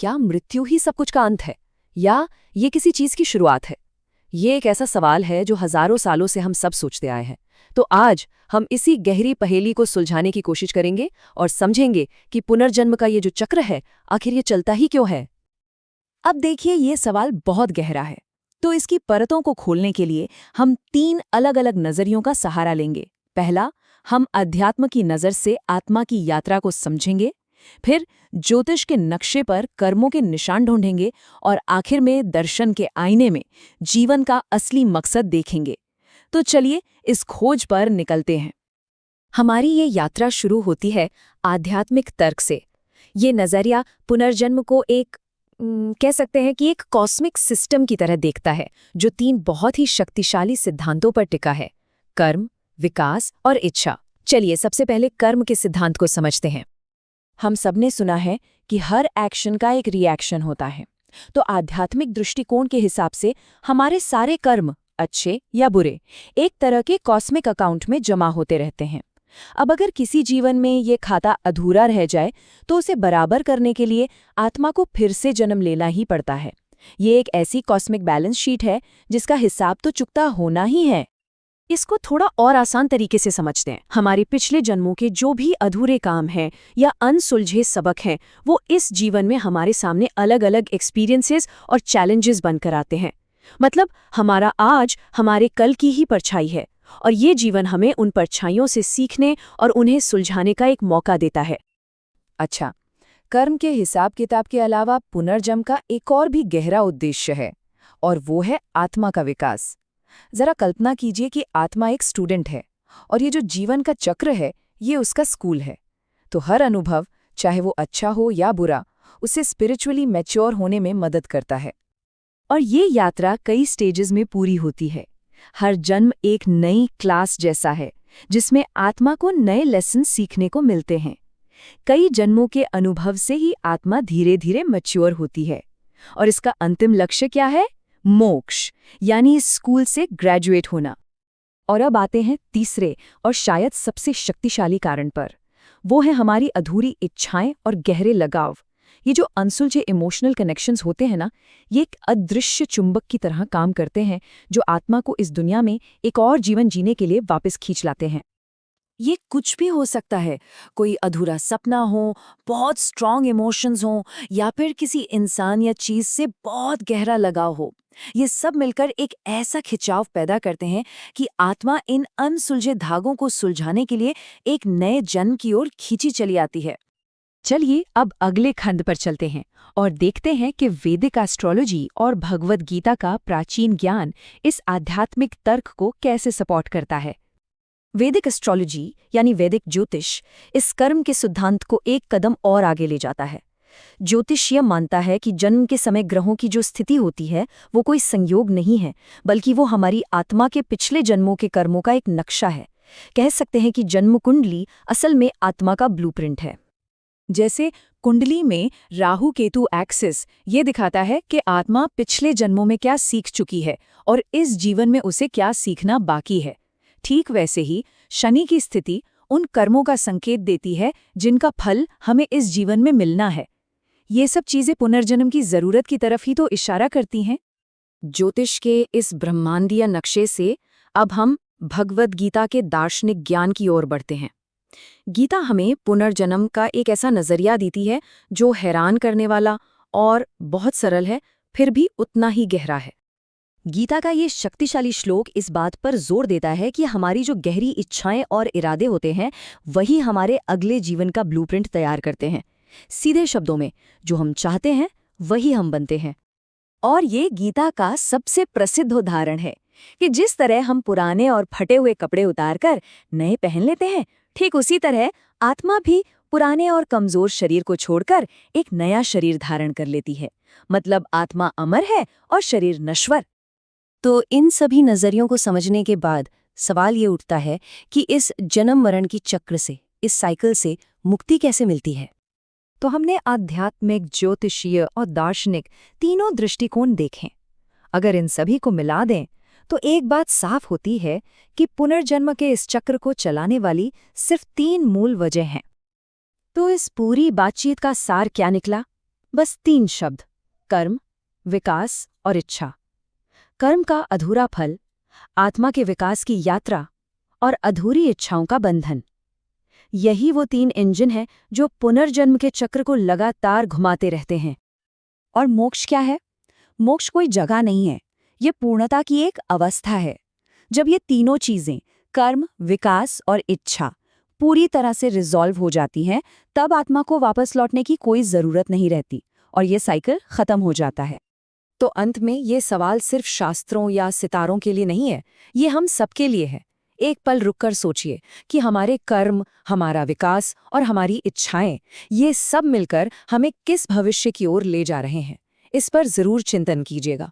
क्या मृत्यु ही सब कुछ का अंत है, या ये किसी चीज की शुरुआत है? ये एक ऐसा सवाल है जो हजारों सालों से हम सब सोचते आए हैं। तो आज हम इसी गहरी पहेली को सुलझाने की कोशिश करेंगे और समझेंगे कि पुनर्जन्म का ये जो चक्र है, आखिर ये चलता ही क्यों है। अब देखिए, ये सवाल बहुत गहरा है, तो इसकी परतों को खोलने के लिए हम 3 अलग-अलग नजरियों का सहारा लेंगे। पहला, हम अध्यात्म की नज़र से आत्मा की यात्रा को समझेंगे। फिर ज्योतिष के नक्शे पर कर्मों के निशान ढूंढेंगे और आखिर में दर्शन के आईने में जीवन का असली मकसद देखेंगे। तो चलिए इस खोज पर निकलते हैं। हमारी ये यात्रा शुरू होती है आध्यात्मिक तर्क से। ये नज़रिया पुनर्जन्म को एक कह सकते हैं कि एक कॉस्मिक सिस्टम की तरह देखता है, जो 3 बहुत ही शक्तिशाली सिद्धांतों पर टिका है: कर्म, विकास और इच्छा। चलिए सबसे पहले कर्म के सिद्धांत को समझते हैं। हम सबने सुना है कि हर एक्शन का एक रिएक्शन होता है। तो आध्यात्मिक दृष्टिकोण के हिसाब से हमारे सारे कर्म, अच्छे या बुरे, एक तरह के कॉस्मिक अकाउंट में जमा होते रहते हैं। अब अगर किसी जीवन में ये खाता अधूरा रह जाए तो उसे बराबर करने के लिए आत्मा को फिर से जन्म लेना ही पड़ता है। ये एक ऐसी कॉस्मिक बैलेंस शीट है जिसका हिसाब तो चुकता होना ही है। इसको थोड़ा और आसान तरीके से समझते हैं। हमारे पिछले जन्मों के जो भी अधूरे काम हैं या अनसुलझे सबक हैं, वो इस जीवन में हमारे सामने अलग अलग एक्सपीरियंसेस और चैलेंजेस बनकर आते हैं। मतलब हमारा आज हमारे कल की ही परछाई है, और ये जीवन हमें उन परछाइयों से सीखने और उन्हें सुलझाने का एक मौका देता है। अच्छा, कर्म के हिसाब किताब के अलावा पुनर्जन्म का एक और भी गहरा उद्देश्य है, और वो है आत्मा का विकास। जरा कल्पना कीजिए कि आत्मा एक स्टूडेंट है और ये जो जीवन का चक्र है, ये उसका स्कूल है। तो हर अनुभव, चाहे वो अच्छा हो या बुरा, उसे स्पिरिचुअली मैच्योर होने में मदद करता है। और ये यात्रा कई स्टेजेस में पूरी होती है। हर जन्म एक नई क्लास जैसा है, जिसमें आत्मा को नए लेसन सीखने को मिलते हैं। कई जन्मों के अनुभव से ही आत्मा धीरे धीरे मैच्योर होती है, और इसका अंतिम लक्ष्य क्या है? मोक्ष, यानी इस स्कूल से ग्रेजुएट होना। और अब आते हैं तीसरे और शायद सबसे शक्तिशाली कारण पर। वो है हमारी अधूरी इच्छाएं और गहरे लगाव। ये जो अनसुलझे इमोशनल कनेक्शंस होते हैं ना, ये एक अदृश्य चुंबक की तरह काम करते हैं, जो आत्मा को इस दुनिया में एक और जीवन जीने के लिए वापस खींच लाते हैं। ये कुछ भी हो सकता है, कोई अधूरा सपना हो, बहुत स्ट्रॉन्ग इमोशंस हो, या फिर किसी इंसान या चीज से बहुत गहरा लगाव हो। ये सब मिलकर एक ऐसा खिंचाव पैदा करते हैं कि आत्मा इन अनसुलझे धागों को सुलझाने के लिए एक नए जन्म की ओर खींची चली आती है। चलिए अब अगले खंड पर चलते हैं और देखते हैं कि वैदिक एस्ट्रोलॉजी और भगवद गीता का प्राचीन ज्ञान इस आध्यात्मिक तर्क को कैसे सपोर्ट करता है। वैदिक एस्ट्रोलॉजी यानी वैदिक ज्योतिष इस कर्म के सिद्धांत को एक कदम और आगे ले जाता है। ज्योतिष यह मानता है कि जन्म के समय ग्रहों की जो स्थिति होती है, वो कोई संयोग नहीं है, बल्कि वो हमारी आत्मा के पिछले जन्मों के कर्मों का एक नक्शा है। कह सकते हैं कि जन्म कुंडली असल में आत्मा का ब्लूप्रिंट है। जैसे कुंडली में राहु केतु एक्सिस ये दिखाता है कि आत्मा पिछले जन्मों में क्या सीख चुकी है और इस जीवन में उसे क्या सीखना बाकी है। ठीक वैसे ही शनि की स्थिति उन कर्मों का संकेत देती है जिनका फल हमें इस जीवन में मिलना है। ये सब चीजें पुनर्जन्म की जरूरत की तरफ ही तो इशारा करती हैं। ज्योतिष के इस ब्रह्मांडीय नक्शे से अब हम भगवद गीता के दार्शनिक ज्ञान की ओर बढ़ते हैं। गीता हमें पुनर्जन्म का एक ऐसा नजरिया देती है जो हैरान करने वाला और बहुत सरल है, फिर भी उतना ही गहरा है। गीता का ये शक्तिशाली श्लोक इस बात पर जोर देता है कि हमारी जो गहरी इच्छाएं और इरादे होते हैं, वही हमारे अगले जीवन का ब्लूप्रिंट तैयार करते हैं। सीधे शब्दों में, जो हम चाहते हैं वही हम बनते हैं। और ये गीता का सबसे प्रसिद्ध उदाहरण है कि जिस तरह हम पुराने और फटे हुए कपड़े उतारकर नए पहन लेते हैं, ठीक उसी तरह आत्मा भी पुराने और कमजोर शरीर को छोड़कर एक नया शरीर धारण कर लेती है। मतलब आत्मा अमर है और शरीर नश्वर। तो इन सभी नजरियों को समझने के बाद सवाल ये उठता है कि इस जन्म मरण की चक्र से, इस साइकिल से मुक्ति कैसे मिलती है। तो हमने आध्यात्मिक, ज्योतिषीय और दार्शनिक तीनों दृष्टिकोण देखें। अगर इन सभी को मिला दें तो एक बात साफ होती है कि पुनर्जन्म के इस चक्र को चलाने वाली सिर्फ 3 मूल वजह हैं। तो इस पूरी बातचीत का सार क्या निकला? बस 3 शब्द, कर्म, विकास और इच्छा। कर्म का अधूरा फल, आत्मा के विकास की यात्रा और अधूरी इच्छाओं का बंधन। यही वो 3 इंजन हैं जो पुनर्जन्म के चक्र को लगातार घुमाते रहते हैं। और मोक्ष क्या है? मोक्ष कोई जगह नहीं है, ये पूर्णता की एक अवस्था है। जब ये तीनों चीजें, कर्म, विकास और इच्छा, पूरी तरह से रिजॉल्व हो जाती हैं, तब आत्मा को वापस लौटने की कोई जरूरत नहीं रहती और ये साइकिल खत्म हो जाता है। तो अंत में ये सवाल सिर्फ शास्त्रों या सितारों के लिए नहीं है, ये हम सबके लिए है। एक पल रुककर सोचिए कि हमारे कर्म, हमारा विकास और हमारी इच्छाएं, ये सब मिलकर हमें किस भविष्य की ओर ले जा रहे हैं। इस पर जरूर चिंतन कीजिएगा।